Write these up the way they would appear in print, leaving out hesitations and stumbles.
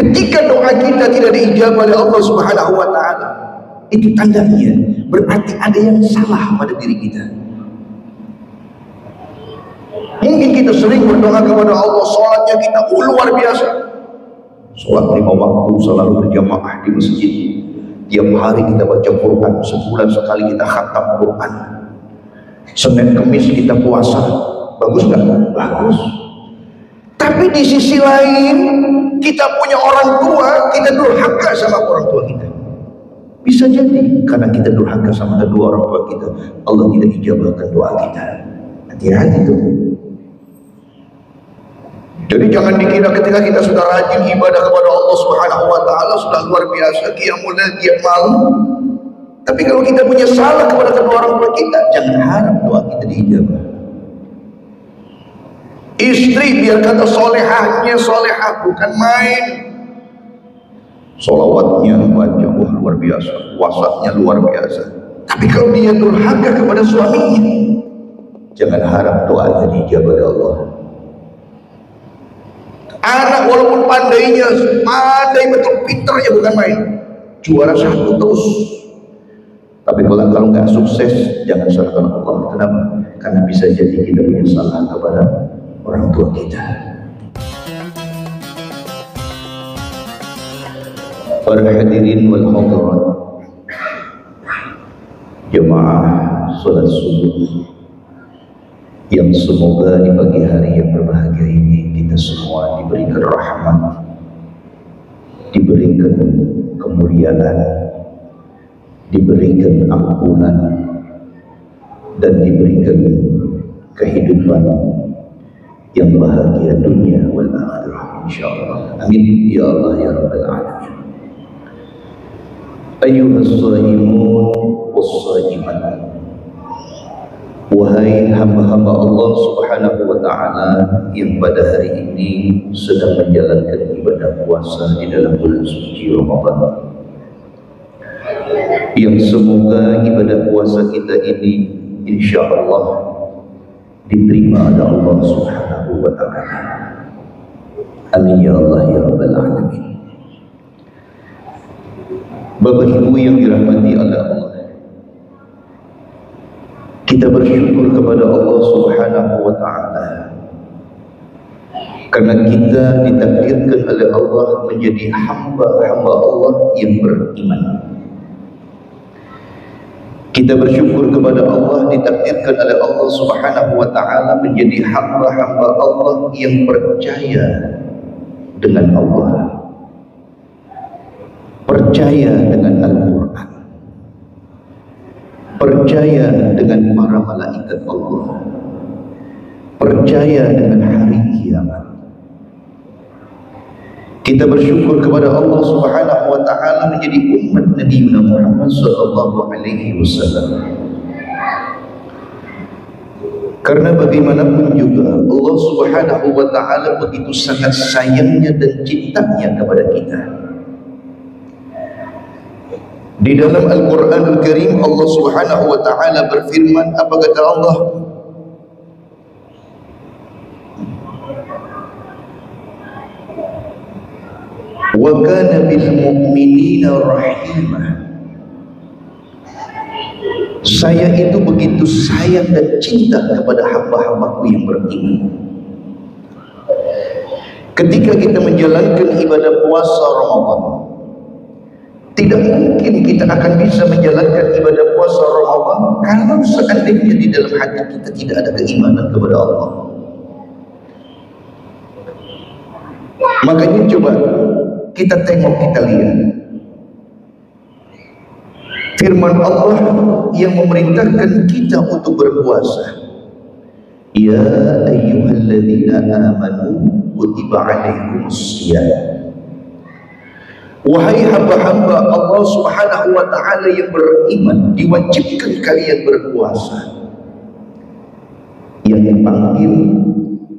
Ketika doa kita tidak diijabah oleh Allah Subhanahu wa taala, itu tandanya berarti ada yang salah pada diri kita. Mungkin kita sering berdoa kepada Allah, sholatnya kita luar biasa, sholat 5 waktu, selalu berjamaah di masjid, tiap hari kita baca Quran, sebulan sekali kita khatam Quran, Senin Kemis kita puasa. Bagus nggak? Bagus. Tapi di sisi lain kita punya orang tua, kita durhaka sama orang tua kita. Bisa jadi karena kita durhaka sama kedua orang tua kita, Allah tidak ijabahkan doa kita. Hati-hati tuh. Jadi jangan dikira ketika kita sudah rajin ibadah kepada Allah Subhanahu wa taala, sudah luar biasa, qiyamul lail tiap malam, tapi kalau kita punya salah kepada kedua orang tua kita, jangan harap doa kita diijabah. Istri biar kata solehahnya solehah, bukan main. Solawatnya baca, wah luar biasa, puasanya luar biasa. Tapi kalau dia durhaka kepada suaminya, jangan harap doanya diijabah oleh Allah. Anak walaupun pandai betul, pinternya bukan main, juara 1 terus. Tapi kalau nggak sukses, jangan salahkan Allah. Kenapa? Karena bisa jadi kita punya salah kepada orang tua kita. Para hadirin wal hadirat, jemaah salat subuh yang semoga di pagi hari yang berbahagia ini kita semua diberikan rahmat, diberikan kemuliaan, diberikan ampunan, dan diberikan kehidupan yang bahagia dunia wal akhirah insyaallah. Amin ya Allah ya rabbal alamin. Ayyuhas shaimun was-shaimat, wahai hamba-hamba Allah Subhanahu wa taala yang pada hari ini sedang menjalankan ibadah puasa di dalam bulan suci Ramadan, yang semoga ibadah puasa kita ini insyaallah diterima oleh Allah Subhanahu wa taala. Amin ya Allah ya rabbal alamin. Bapak Ibu yang dirahmati oleh Allah, kita bersyukur kepada Allah Subhanahu wa taala karena kita ditakdirkan oleh Allah menjadi hamba-hamba Allah yang beriman. Kita bersyukur kepada Allah ditakdirkan oleh Allah Subhanahu wa taala menjadi hamba-hamba Allah yang percaya dengan Allah, percaya dengan Al-Quran, percaya dengan para malaikat Allah, percaya dengan hari kiamat. Kita bersyukur kepada Allah Subhanahu wa taala menjadi umat Nabi Muhammad sallallahu alaihi wasallam. Karena bagaimanapun juga Allah Subhanahu wa taala begitu sangat sayangnya dan cintanya kepada kita. Di dalam Al-Quranul Karim Allah Subhanahu wa taala berfirman, apa kata Allah? Wa kana bil mu'minina rahimah. Saya itu begitu sayang dan cinta kepada hamba-hambaku yang beriman. Ketika kita menjalankan ibadah puasa Ramadan, tidak mungkin kita akan bisa menjalankan ibadah puasa Ramadan kalau seandainya di dalam hati kita tidak ada keimanan kepada Allah. Makanya coba kita tengok, kita lihat firman Allah yang memerintahkan kita untuk berpuasa. Ya ayyuhalladzina amanu kutiba alaikumusiyam. Wahai hamba-hamba Allah Subhanahu wa taala yang beriman, diwajibkan kalian berpuasa. Yang dipanggil,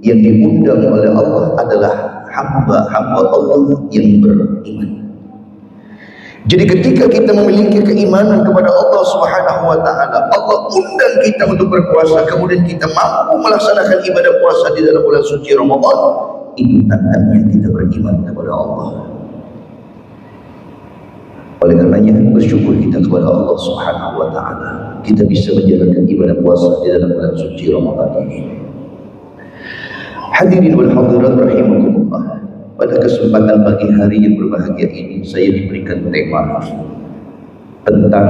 yang diundang oleh Allah adalah hamba-hamba Allah yang beriman. Jadi ketika kita memiliki keimanan kepada Allah Subhanahu wa taala, Allah undang kita untuk berpuasa, kemudian kita mampu melaksanakan ibadah puasa di dalam bulan suci Ramadan, itu tandanya kita beriman kepada Allah. Oleh karenanya bersyukur kita kepada Allah Subhanahu wa taala kita bisa menjalankan ibadah puasa di dalam bulan suci Ramadan ini. Hadirin wal hadirat rahimakumullah. Pada kesempatan pagi hari yang berbahagia ini saya diberikan tema tentang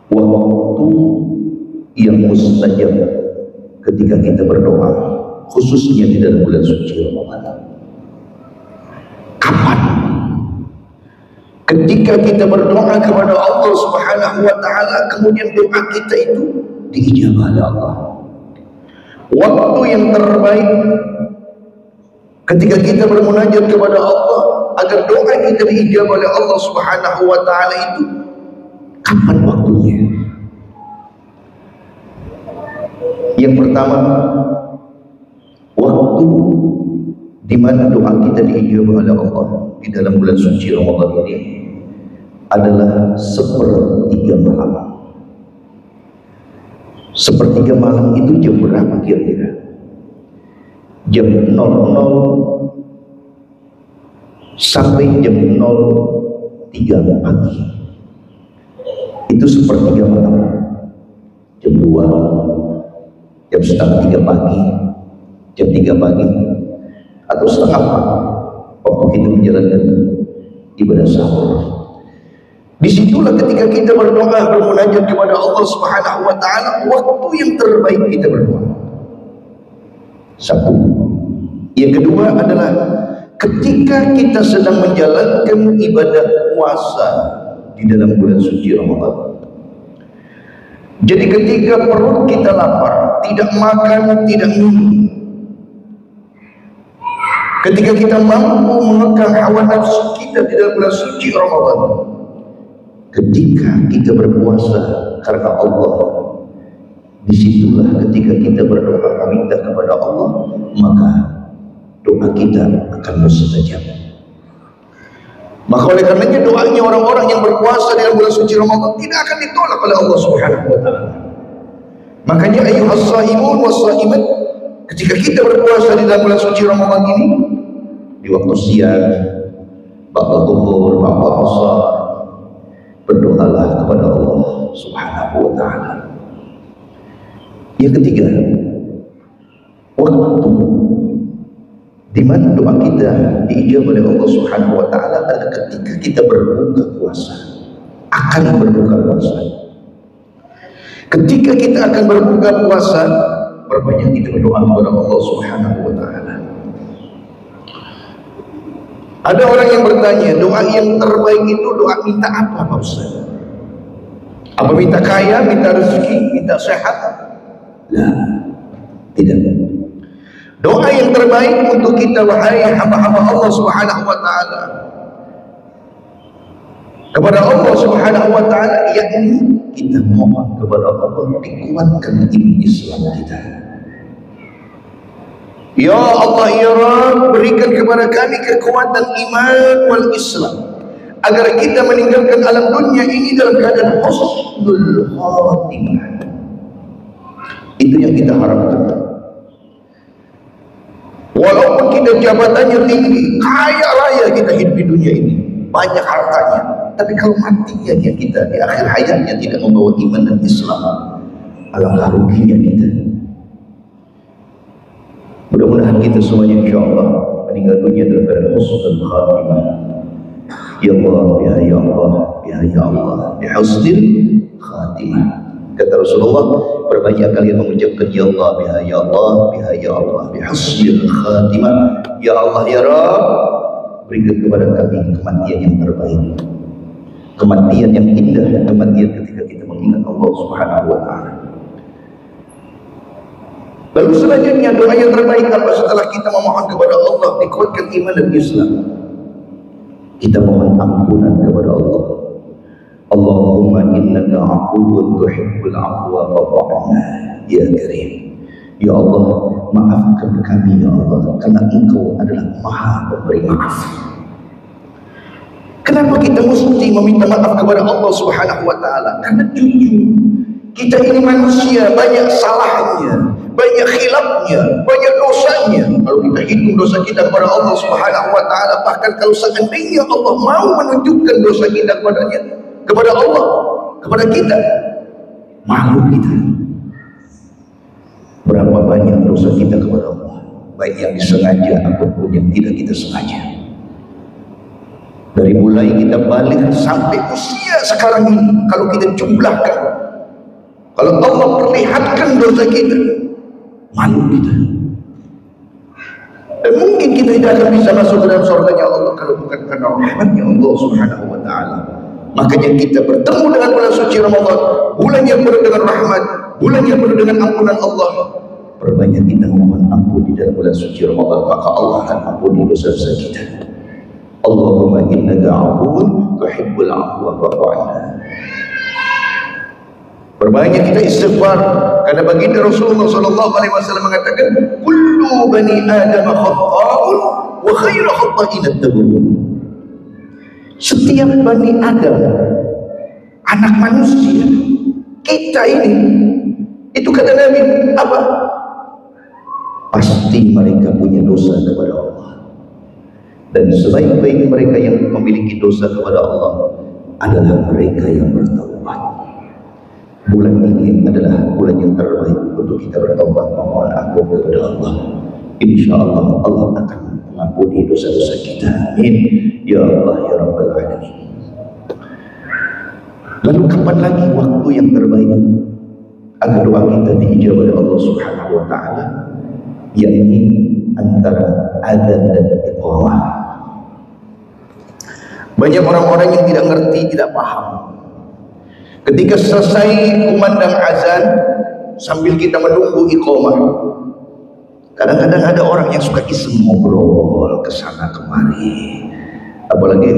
waktu yang mustajab ketika kita berdoa, khususnya di dalam bulan suci Ramadan. Kapan? Ketika kita berdoa kepada Allah Subhanahu wa taala, kemudian doa kita itu diijabah oleh Allah. Waktu yang terbaik ketika kita bermunajat kepada Allah agar doa kita diijabah oleh Allah Subhanahu wa taala itu kapan waktunya? Yang pertama, waktu di mana doa kita diijabah oleh Allah di dalam bulan suci Ramadan ini adalah sepertiga malam. Sepertiga malam itu jam berapa kira-kira? Jam 00 sampai jam 03 pagi. Itu sepertiga malam. Jam 2, jam setengah 3 pagi, jam 3 pagi, atau setengah 4 waktu kita menjalankan ibadah sahur. Disitulah ketika kita berdoa bermunajat kepada Allah Subhanahu wa taala, waktu yang terbaik kita berdoa. Satu. Yang kedua adalah ketika kita sedang menjalankan ibadah puasa di dalam bulan suci Ramadan. Jadi ketika perut kita lapar, tidak makan, tidak minum, ketika kita mampu mengekang hawa nafsu kita di dalam bulan suci Ramadan, ketika kita berpuasa karena Allah, disitulah ketika kita berdoa meminta kepada Allah, maka doa kita akan mustajab. Maka oleh karenanya doanya orang-orang yang berpuasa dalam bulan suci Ramadan tidak akan ditolak oleh Allah Subhanahu wa taala. Makanya ayyuhas shaimun was shaimat, ketika kita berpuasa di dalam bulan suci Ramadan ini, di waktu siang, ba'da zuhur, ba'da asar, berdoalah kepada Allah Subhanahu wa taala. Yang ketiga, waktu di mana doa kita diijabah oleh Allah Subhanahu wa taala adalah ketika kita berbuka puasa. Akan berbuka puasa. Ketika kita akan berbuka puasa, berbanyak kita berdoa kepada Allah Subhanahu wa taala. Ada orang yang bertanya, doa yang terbaik itu doa minta apa Pak Ustaz? Apa minta kaya, minta rezeki, minta sehat? Nah, tidak. Doa yang terbaik untuk kita wahai hamba-hamba Allah Subhanahu wa taala kepada Allah Subhanahu wa taala, yakni kita mohon kepada Allah dikuatkan iman Islam kita. Ya Allah ya Rabb, berikan kepada kami kekuatan iman wal Islam agar kita meninggalkan alam dunia ini dalam keadaan husnul khatimah. Itu yang kita harapkan. Walaupun kita jabatannya tinggi, kaya raya kita hidup di dunia ini, banyak hartanya, tapi kalau matinya kita di akhir hayatnya tidak membawa iman dan Islam, alangkah ruginya kita. Mudah-mudahan kita semuanya insyaAllah meninggal dunia dalam keadaan husnul khatimah. Ya Allah, ya Allah, ya Allah, bi husnil khatimah. Kata Rasulullah, berbanyak kalian mengucapkan ya Allah, ya Allah, ya Allah, bi husnil khatimah. Ya Allah ya Rabb, berikan kepada kami kematian yang terbaik, kematian yang indah, kematian ketika kita mengingat Allah Subhanahu wa taala. Lalu selanjutnya doa yang terbaik apa setelah kita memohon kepada Allah dikuatkan iman dan Islam? Kita mohon ampunan kepada Allah. Allahumma innaka afuwwun tuhibbul afwa fa'fu ya karim. Ya Allah, maafkan kami ya Allah, karena Engkau adalah Maha Pemberi maaf. Kenapa kita mesti meminta maaf kepada Allah Subhanahu wa taala? Karena jujur kita ini manusia, banyak salahnya, banyak khilafnya, banyak dosanya. Kalau kita hitung dosa kita kepada Allah Subhanahu wa taala, bahkan kalau seandainya Allah mau menunjukkan dosa kita kepada Allah, kepada kita, malu kita. Berapa banyak dosa kita kepada Allah, baik yang disengaja ataupun yang tidak kita sengaja. Dari mulai kita balik sampai usia sekarang ini, kalau kita jumlahkan, kalau Allah perlihatkan dosa kita, malu kita. Dan mungkin kita tidak akan bisa masuk ke dalam surganya Allah kalau bukan karena rahmatnya Allah Subhanahu wa taala. Makanya kita bertemu dengan bulan suci Ramadan, bulan yang penuh dengan rahmat, bulan yang penuh dengan ampunan Allah. Perbanyak kita memohon ampun di dalam bulan suci Ramadan, maka Allah akan ampuni dosa-dosa kita. Allahumma innaka afuwun tuhibbul afwa fa'fu 'anna. Perbanyak kita istighfar, karena baginda Rasulullah sallallahu alaihi wasallam mengatakan, kullu bani adam khata'un wa khairu khata'in at-tawwabun. Setiap bani Adam, anak manusia, kita ini, itu kata Nabi apa? Pasti mereka punya dosa kepada Allah. Dan sebaik-baik mereka yang memiliki dosa kepada Allah adalah mereka yang bertaubat. Bulan ini adalah bulan yang terbaik untuk kita bertaubat, memohon ampun kepada Allah. Insya Allah Allah akan mengampuni dosa-dosa kita. Amin. Ya Allah ya Rabbal Alamin. Lalu kapan lagi waktu yang terbaik agar doa kita diijabah oleh Allah Subhanahu wa taala? Yakni antara adzan dan iqamah. Banyak orang-orang yang tidak ngerti, tidak paham. Ketika selesai kumandang azan, sambil kita menunggu iqamah, kadang-kadang ada orang yang suka iseng ngobrol ke sana kemari. Apalagi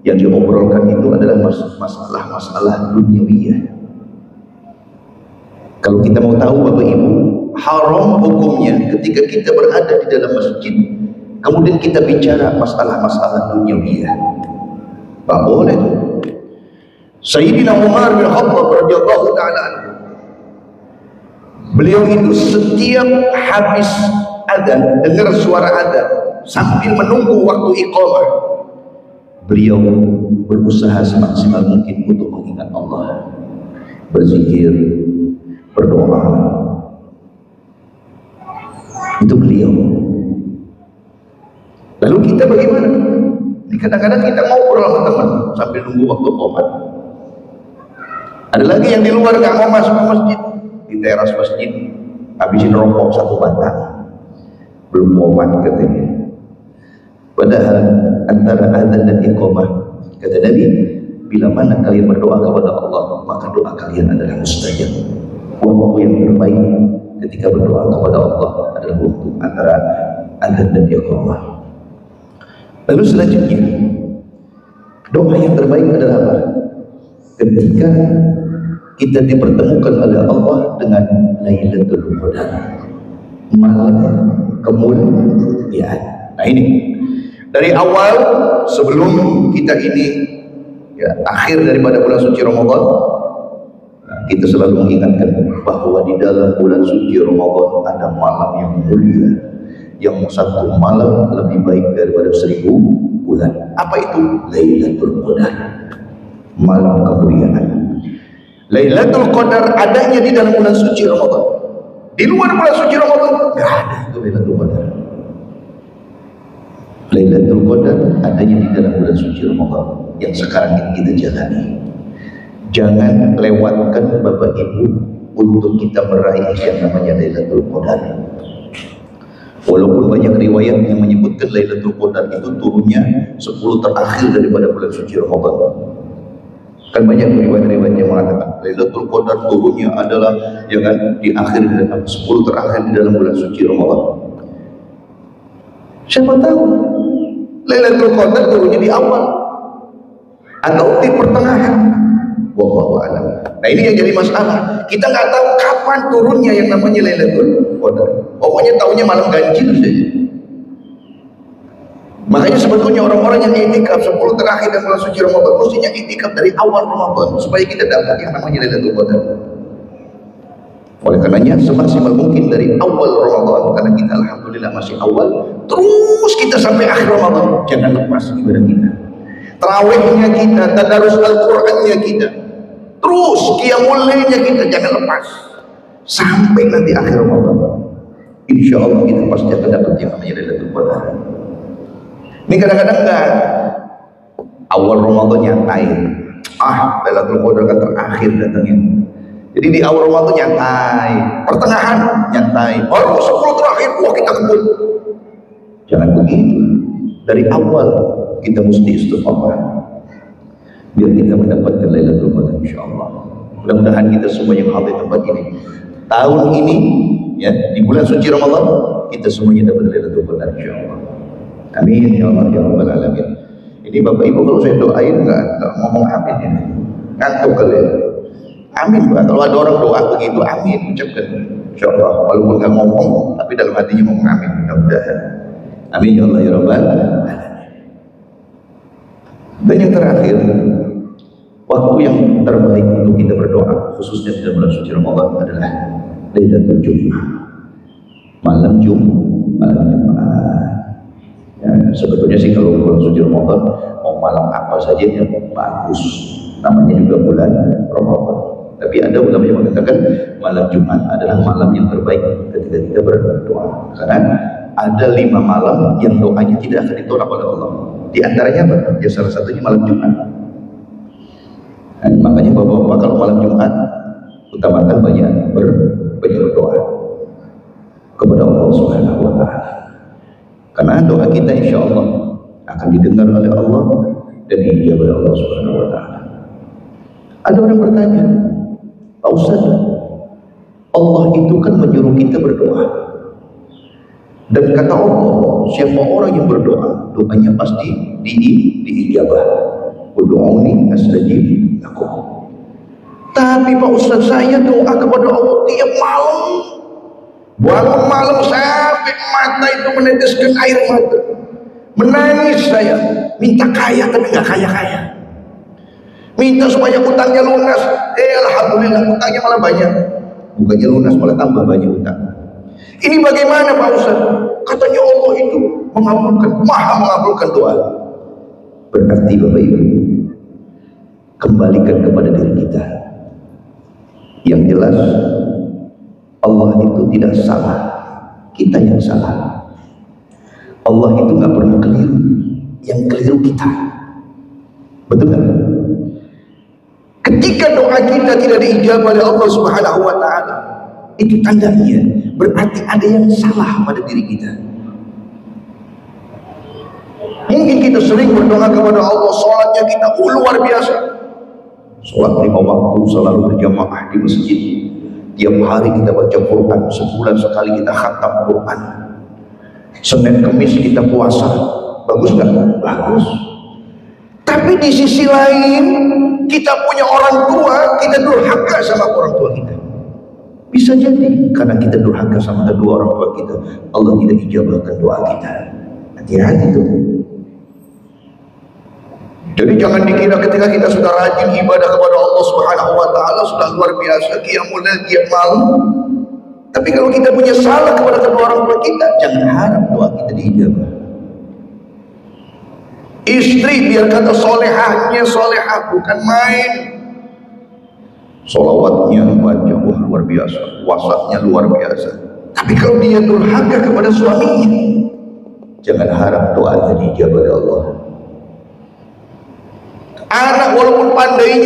yang diobrolkan itu adalah masalah-masalah duniawiyah. Kalau kita mau tahu Bapak Ibu, haram hukumnya ketika kita berada di dalam masjid, kemudian kita bicara masalah-masalah duniawiyah. Tak boleh. Sayyidina Umar bin Khattab radhiyallahu ta'ala anhu, beliau itu setiap habis adzan, dengar suara adzan, sambil menunggu waktu iqamah, beliau berusaha semaksimal mungkin untuk mengingat Allah, berzikir, berdoa. Itu beliau. Lalu kita bagaimana? Kadang-kadang kita ngobrol sama teman sambil nunggu waktu qomat. Ada lagi yang di luar nggak mau masuk ke masjid, di teras masjid habisin rokok satu batang, belum qomat katanya. Padahal antara adzan dan iqamah, kata Nabi, bila mana kalian berdoa kepada Allah, maka doa kalian adalah mustajab. Waktu yang terbaik ketika berdoa kepada Allah adalah waktu antara adzan dan iqamah. Lalu selanjutnya, doa yang terbaik adalah apa? Ketika kita dipertemukan oleh Allah dengan Lailatul Qadar, malam kemuliaan. Nah ini dari awal sebelum kita ini akhir daripada bulan suci Ramadan, kita selalu mengingatkan bahwa di dalam bulan suci Ramadan ada malam yang mulia, yang satu malam lebih baik daripada 1000 bulan. Apa itu? Lailatul Qadar, malam kemuliaan. Lailatul Qadar adanya di dalam bulan suci Ramadan. Di luar bulan suci Ramadan tidak ada itu Lailatul Qadar. Lailatul Qadar adanya di dalam bulan suci Ramadan yang sekarang ini kita jalani. Jangan lewatkan Bapak Ibu untuk kita meraih yang namanya Lailatul Qadar. Walaupun banyak riwayat yang menyebutkan Lailatul Qadar itu turunnya 10 terakhir daripada bulan suci Ramadan. Kan banyak riwayat-riwayat yang mengatakan Lailatul Qadar turunnya adalah ya kan di akhir 10 terakhir di dalam bulan suci Ramadan. Siapa tahu Lailatul Qadar turunnya di awal atau di pertengahan. Wallahu a'lam. Nah ini yang jadi masalah. Kita nggak tahu kapan turunnya yang namanya Lailatul Qadar. Pokoknya tahunya malam ganjil saja. Makanya sebetulnya orang-orang yang i'tikaf 10 terakhir dan bulan suci Ramadan mestinya i'tikaf dari awal Ramadan supaya kita dapat yang namanya Lailatul Qadar. Oleh karenanya semaksimal mungkin dari awal Ramadan, karena kita alhamdulillah masih awal, terus kita sampai akhir Ramadan, jangan lepas ibadah kita. Tarawihnya kita, tadarus Al-Qur'annya kita, terus qiyamul lailnya kita jangan lepas sampai nanti akhir Ramadan. Insya Allah kita pasti akan dapat yang namanya Lailatul Qadar. Ini kadang-kadang enggak awal Ramadan nyantai, Lailatul Qadar kan terakhir datangnya. Jadi di awal Ramadan nyantai, pertengahan nyantai, baru 10 terakhir wah kita kebun. Jangan begitu. Dari awal kita mesti istiqomah biar kita mendapatkan Lailatul Qadar insyaallah. Mudah-mudahan kita semua yang hadir tempat ini tahun ini ya di bulan suci Ramadan kita semuanya dapat Lailatul Qadar insyaallah. Amin ya Allah ya rabbal alamin. Ini Bapak Ibu kalau saya doain enggak ngomong amin ini. Ngantuk kalian. Amin Pak, kalau ada orang doa begitu amin ucapkan insyaallah, walaupun nggak ngomong tapi dalam hatinya ngomong amin, mudah-mudahan. Amin ya Allah ya rabbal alamin. Dan yang terakhir, waktu yang terbaik untuk kita berdoa khususnya di bulan suci Ramadan adalah Lailatul Jumat, malam Jumat. Ya, sebetulnya sih kalau bulan suci Ramadan mau malam apa saja yang bagus, namanya juga bulan Ramadan. Tapi ada ulama yang mengatakan malam Jumat adalah malam yang terbaik ketika kita berdoa, karena ada 5 malam yang doanya tidak akan ditolak oleh Allah. Di antaranya apa? Ya salah satunya malam Jumat. Nah, makanya bapak-bapak kalau malam Jumat utamakan banyak berdoa kepada Allah Subhanahu wa Ta'ala, karena doa kita insya Allah akan didengar oleh Allah dan diijabah oleh Allah Subhanahu wa Ta'ala. Ada orang bertanya, Pak Ustaz, Allah itu kan menyuruh kita berdoa, dan kata Allah siapa orang yang berdoa doanya pasti diijabah. Ud'uni astajib lakum. Tapi Pak Ustaz, saya doa kepada Allah tiap malam, bangun malam sampai mata itu meneteskan air mata, menangis saya, minta kaya tapi nggak kaya-kaya, minta supaya utangnya lunas, alhamdulillah utangnya malah banyak, bukannya lunas malah tambah banyak utang. Ini bagaimana Pak Ustaz? Katanya Allah itu mengabulkan, maha mengabulkan doa. Berarti Bapak Ibu, kembalikan kepada diri kita. Yang jelas Allah itu tidak salah, kita yang salah. Allah itu nggak pernah keliru, yang keliru kita. Betul nggak? Ketika doa kita tidak diijabah oleh Allah Subhanahu wa Ta'ala, itu tandanya berarti ada yang salah pada diri kita. Mungkin kita sering berdoa kepada Allah, sholatnya kita luar biasa, sholat 5 waktu selalu berjamaah di masjid, tiap hari kita baca Quran, sebulan sekali kita khatam Quran, Senin Kemis kita puasa. Bagus nggak? Bagus. Tapi di sisi lain kita punya orang tua, kita durhaka sama orang tua kita. Bisa jadi karena kita durhaka sama kedua orang tua kita, Allah tidak ijabahkan doa kita. Hati-hati tuh. Jadi jangan dikira ketika kita sudah rajin ibadah kepada Allah Subhanahu wa Ta'ala, sudah luar biasa qiyamul lail tiap malam, tapi kalau kita punya salah kepada kedua orang tua kita, jangan harap doa kita diijabah. Istri biar kata solehahnya solehah, bukan main. Solawatnya baca luar biasa, puasanya luar biasa, tapi kalau dia durhaka kepada suaminya, jangan harap doanya diijabah oleh Allah. Anak walaupun pandai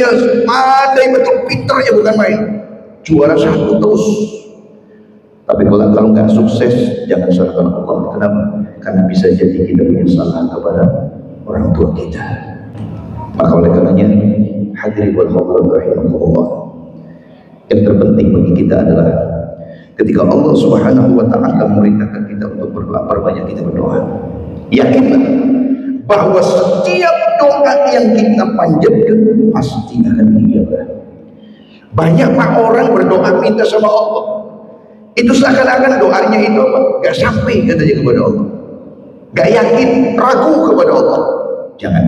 betul, pinternya bukan main, juara 1 terus, tapi kalau nggak sukses, jangan salahkan Allah. Kenapa? Karena bisa jadi kita punya salah kepada orang tua kita. Maka oleh karenanya, hadirin wal hadirat rahimakumullah, yang terpenting bagi kita adalah ketika Allah Subhanahu wa Ta'ala memerintahkan kita untuk berdoa, perbanyak kita berdoa. Yakinlah bahwa setiap doa yang kita panjatkan pasti akan diijabah. Banyak Pak orang berdoa minta sama Allah, itu seakan-akan doanya itu apa? Gak sampai katanya kepada Allah, gak yakin, ragu kepada Allah. Jangan.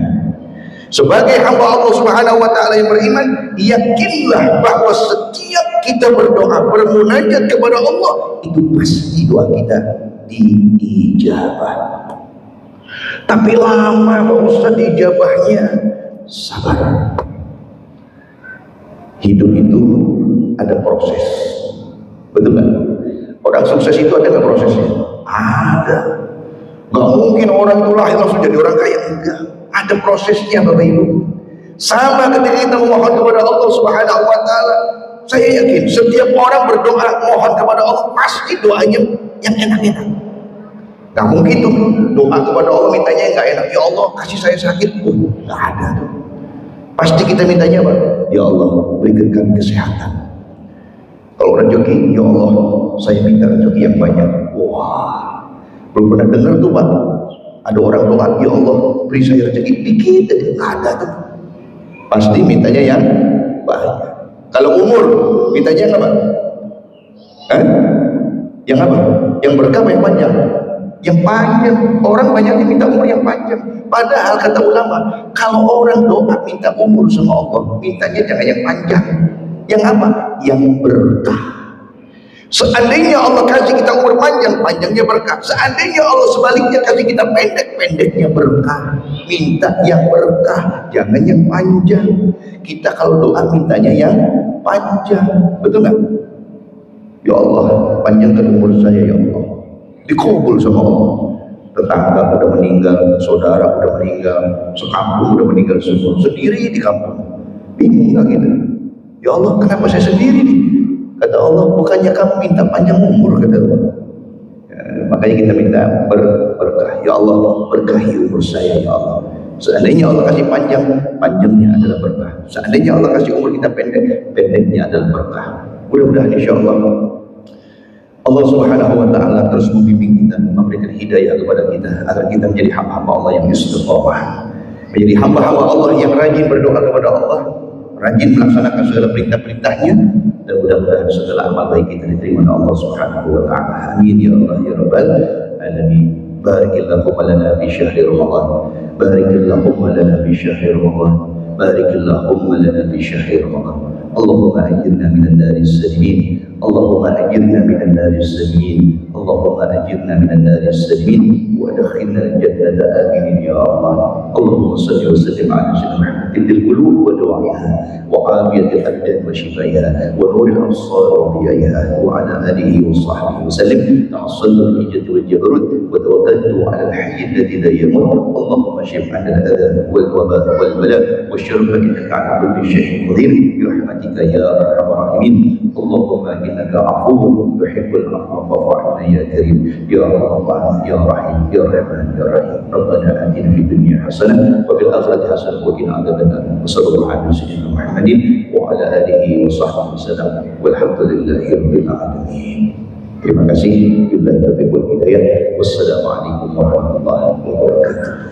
Sebagai hamba Allah Subhanahu wa taala yang beriman, yakinlah bahwa setiap kita berdoa, bermunajat kepada Allah, itu pasti doa kita diijabah. Tapi lama Pak Ustaz diijabahnya. Sabar. Hidup itu ada proses. Betul nggak? Orang sukses itu ada nggak prosesnya? Ada. Nggak mungkin orang itu lahir langsung jadi orang kaya, enggak. Ada prosesnya Bapak Ibu. Sama ketika kita memohon kepada Allah Subhanahu wa taala, saya yakin setiap orang berdoa mohon kepada Allah pasti doanya yang enak-enak. Nggak mungkin tuh doa kepada Allah mintanya yang nggak enak. Ya Allah kasih saya sakit, nggak ada tuh. Pasti kita mintanya apa? Ya Allah berikan kami kesehatan. Kalau rezeki, ya Allah saya minta rezeki yang banyak. Wah, belum pernah dengar tuh Pak. Ada orang doa, ya Allah beri saya rezeki dikit aja, nggak ada tuh. Pasti mintanya yang banyak. Kalau umur, mintanya yang apa? Yang apa? Yang berkah yang panjang? Yang panjang. Orang banyaknya minta umur yang panjang. Padahal kata ulama, kalau orang doa minta umur sama Allah, mintanya jangan yang panjang. Yang apa? Yang berkah. Seandainya Allah kasih kita umur panjang, panjangnya berkah. Seandainya Allah sebaliknya kasih kita pendek, pendeknya berkah. Minta yang berkah, jangan yang panjang. Kita kalau doa mintanya yang panjang, betul nggak? Ya Allah, panjangkan umur saya ya Allah. Dikabul sama Allah. Tetangga udah meninggal, saudara udah meninggal, sekampung udah meninggal semua, sendiri di kampung. Bingung nggak gitu? Ya Allah, kenapa saya sendiri nih? Kata Allah, bukannya kamu minta panjang umur, kata Allah. Ya, makanya kita minta berkah. Ya Allah, berkahi umur saya ya Allah. Seandainya Allah kasih panjang, panjangnya adalah berkah. Seandainya Allah kasih umur kita pendek, pendeknya adalah berkah. Mudah-mudahan insya Allah Allah Subhanahu wa taala terus membimbing kita, memberikan hidayah kepada kita agar kita menjadi hamba-hamba Allah yang istiqomah, menjadi hamba-hamba Allah yang rajin berdoa kepada Allah, rajin melaksanakan segala perintah-perintahnya, dan mudah-mudahan segala amal baik kita diterima oleh Allah Subhanahu wa taala. Amin ya Allah ya rabbal alamin. Barikillahumma lana fi syahri Ramadan. Barikillahumma lana fi syahri Ramadan. Barikillahumma lana fi syahri Ramadan. Allahumma ajirna minan naris sajimin. Allahumma ajirna minan naris sajimin. Allahumma ajirna minan naris sajimin. Wa adkhilna al-jannata aminin ya Allah. Allahumma salli wa sallim ala sayyidina Muhammadin fil qulub wa dawa'iha wa afiyatil abdan wa shifaiha wa nuril absar wa diyaha wa ala alihi wa sahbihi wa sallim. Ta'assaltu al-hijjati wal jabarut wa tawakkaltu ala al-hayy alladhi la yamut. Allahumma shif 'anna al-adha wal waba wal bala wa syarra innaka 'ala kulli shay'in qadir bi rahmatika ya arhamar rahimin. Allahumma innaka 'afuwwun tuhibbul 'afwa fa'fu 'anna ya karim ya rahman ya rahim ya rahman ya rahim. Rabbana atina fid dunya hasanah wa fil akhirati hasanah wa qina adzabannar. Wassallallahu ala sayyidina Muhammadin wa ala alihi wa sahbihi wasallam walhamdulillahi rabbil alamin. Terima kasih. Billahi taufiq wal hidayah. Wassalamualaikum warahmatullahi wabarakatuh.